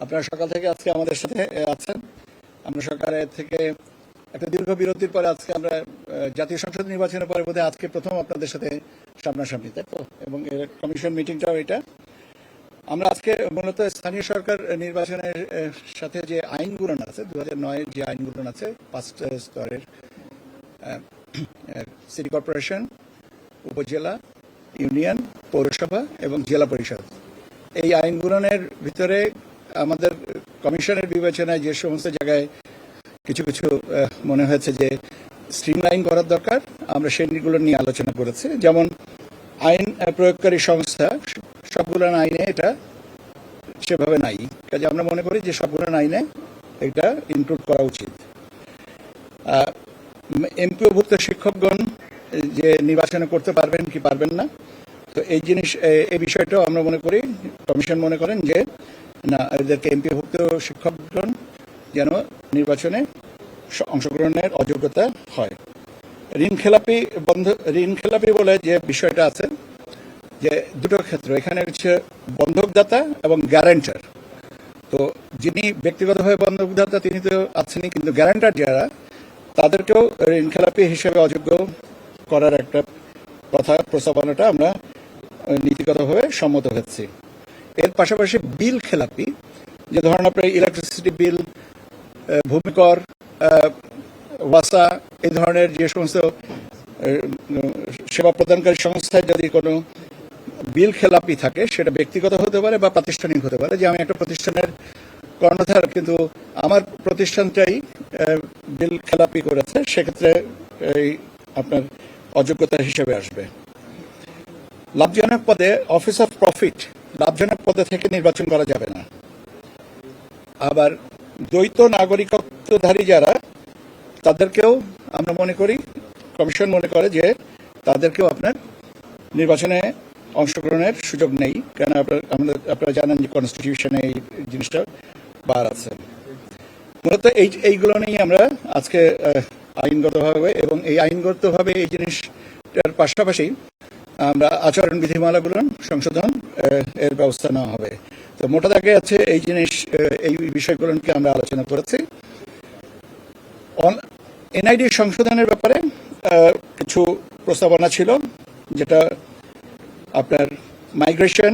আপনারা সকাল থেকে আজকে আমাদের সাথে আছেন। আমরা সকালে থেকে একটা দীর্ঘ বিরতির পরে আজকে আমরা জাতীয় সংসদ নির্বাচনের পরে বোধহয় আজকে প্রথম আপনাদের সাথে সামনাসামনি, তাই তো? এবং কমিশন মিটিংটাও এটা। আমরা আজকে মূলত স্থানীয় সরকার নির্বাচনের সাথে যে আইনগুলো আছে 2009 যে আইনগুলো আছে 5 স্তরের সিটি কর্পোরেশন, উপজেলা, ইউনিয়ন, পৌরসভা এবং জেলা পরিষদ, এই আইনগুলোর ভিতরে আমাদের কমিশনের বিবেচনায় যে সমস্ত জায়গায় কিছু কিছু মনে হয়েছে যে স্ট্রিমলাইন করার দরকার, আমরা সেগুলো নিয়ে আলোচনা করেছি। যেমন আইন প্রয়োগকারী সংস্থা, সবগুলো আইনে এটা সেভাবে নাই, কাজে আমরা মনে করি যে সবগুলো আইনে এটা ইনক্লুড করা উচিত। এমপিওভুক্ত শিক্ষকগণ যে নির্বাচনে করতে পারবেন কি পারবেন না, তো এই বিষয়টাও আমরা মনে করি, কমিশন মনে করেন যে না, এদেরকে এমপিওভুক্ত শিক্ষকগণ যেন নির্বাচনে অংশগ্রহণের অযোগ্যতা হয়। ঋণ খেলাপি বলে যে বিষয়টা আছে, যে দুটো ক্ষেত্র এখানে হচ্ছে বন্ধকদাতা এবং গ্যারান্টার। তো যিনি ব্যক্তিগতভাবে বন্ধকদাতা তিনি তো আছেনই, কিন্তু গ্যারান্টার যারা, তাদেরকেও ঋণ খেলাপি হিসেবে অযোগ্য করার একটা কথা প্রস্তাবনাটা আমরা নীতিগতভাবে সম্মত হচ্ছি। এর পাশাপাশি বিল খেলাপি, যে ধরেন আপনার ইলেকট্রিসিটি বিল, ভূমিকর, ওয়াসা, এই ধরনের যে সমস্ত সেবা প্রদানকারী সংস্থায় যদি কোনো বিল খেলাপি থাকে, সেটা ব্যক্তিগত হতে পারে বা প্রাতিষ্ঠানিক হতে পারে। যে আমি একটা প্রতিষ্ঠানের কর্ণধার, কিন্তু আমার প্রতিষ্ঠানটাই বিল খেলাপি করেছে, সেক্ষেত্রে এই আপনার অযোগ্যতা হিসেবে আসবে। লাভজনক পদে, অফিস অফ প্রফিট, লাভজনক পদে থেকে নির্বাচন করা যাবে না। আবার দ্বৈত নাগরিকত্বধারী যারা, তাদেরকেও আমরা মনে করি, কমিশন মনে করে যে তাদেরকেও আপনার নির্বাচনে অংশগ্রহণের সুযোগ নেই, কেন আপনারা জানেন যে কনস্টিটিউশনে এই জিনিসটা বার আছে। মূলত এইগুলো নিয়ে আমরা আজকে আইনগতভাবে, এবং এই আইনগতভাবে এই জিনিসটার পাশাপাশি আমরা আচরণ বিধিমালাগুলো সংশোধন এর ব্যবস্থা নেওয়া হবে। তো মোটা দাগে আছে এই বিষয়গুলোকে আমরা আলোচনা করেছি। এনআইডি সংশোধনের ব্যাপারে কিছু প্রস্তাবনা ছিল, যেটা আপনার মাইগ্রেশন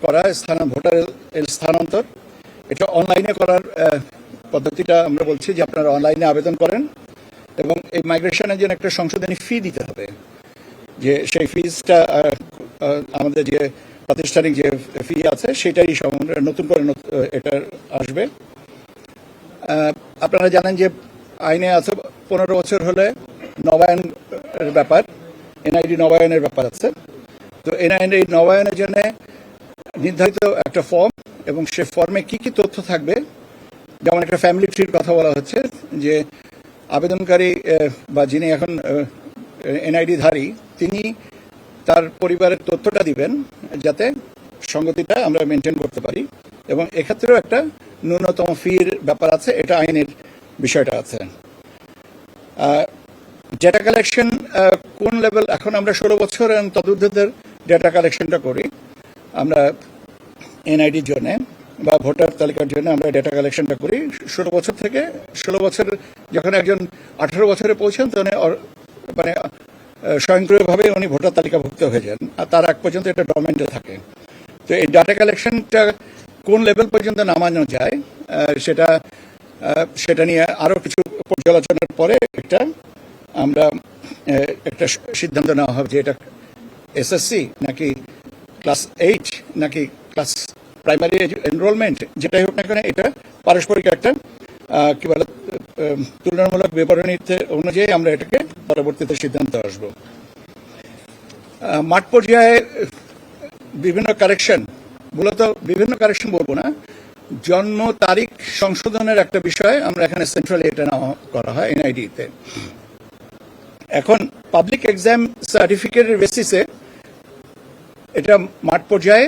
করা, ভোটার স্থানান্তর, এটা অনলাইনে করার পদ্ধতিটা আমরা বলছি যে আপনারা অনলাইনে আবেদন করেন, এবং এই মাইগ্রেশনের জন্য একটা সংশোধনী ফি দিতে হবে, যে সেই ফিজটা আমাদের যে প্রাতিষ্ঠানিক যে ফি আছে সেটাই নতুন করে এটা আসবে। আপনারা জানেন যে আইনে আছে 15 বছর হলে নবায়নের ব্যাপার, এনআইডি নবায়নের ব্যাপার আছে। তো এনআইডি নবায়নের জন্য নির্ধারিত একটা ফর্ম, এবং সে ফর্মে কি কি তথ্য থাকবে, যেমন একটা ফ্যামিলি ট্রির কথা বলা হচ্ছে, যে আবেদনকারী বা যিনি এখন এনআইডি ধারী, তিনি তার পরিবারের তথ্যটা দিবেন, যাতে সঙ্গতিটা আমরা মেনটেন করতে পারি। এবং এক্ষেত্রেও একটা ন্যূনতম ফির ব্যাপার আছে, এটা আইনের বিষয়টা আছে। ডেটা কালেকশন কোন লেভেল, এখন আমরা 16 বছর তদুর্ধ্বদের ডেটা কালেকশনটা করি আমরা এনআইডির জন্য বা ভোটার তালিকার জন্য, আমরা ডেটা কালেকশনটা করি 16 বছর থেকে। 16 বছর যখন একজন 18 বছরে পৌঁছান, তখন মানে স্বয়ংক্রিয়ভাবে উনি ভোটার তালিকাভুক্ত হয়ে যান, আর তার আগ পর্যন্ত এটা ডকুমেন্টে থাকে। তো এই ডাটা কালেকশনটা কোন লেভেল পর্যন্ত নামানো যায়, সেটা নিয়ে আরও কিছু পর্যালোচনার পরে আমরা একটা সিদ্ধান্ত নেওয়া হবে, যে এটা এসএসসি নাকি ক্লাস 8 নাকি ক্লাস প্রাইমারি এনরোলমেন্ট, যেটাই হোক না কেন, এটা পারস্পরিক একটা কি বলে তুলনামূলক বিবরণীতে অনুযায়ী আমরা এটাকে পরবর্তীতে সিদ্ধান্ত আসব। মাঠ পর্যায়ে বিভিন্ন কারেকশন, মূলত বিভিন্ন কারেকশন বলবো না, জন্ম তারিখ সংশোধনের একটা বিষয় আমরা এখানে সেন্ট্রালি এটা নেওয়া করা হয় এনআইডিতে। এখন পাবলিক এক্সাম সার্টিফিকেটের বেসিসে এটা মাঠ পর্যায়ে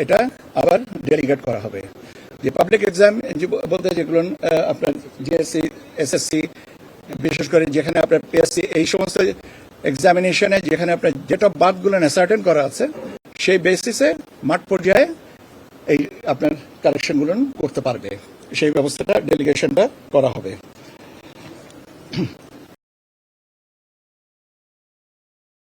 এটা আবার ডেলিগেট করা হবে। যে পাবলিক এক্সাম বলতে যেগুলো আপনার জিএসসি, এসএসসি, বিশেষ করে যেখানে আপনার পিএসসি, এই সমস্ত এক্সামিনেশনে যেখানে আপনার ডেট অফ বার্থগুলো অ্যাসার্টেন করা আছে, সেই বেসিসে মাঠ পর্যায়ে এই আপনার কালেকশনগুলো করতে পারবে, সেই ব্যবস্থাটা ডেলিগেশনটা করা হবে।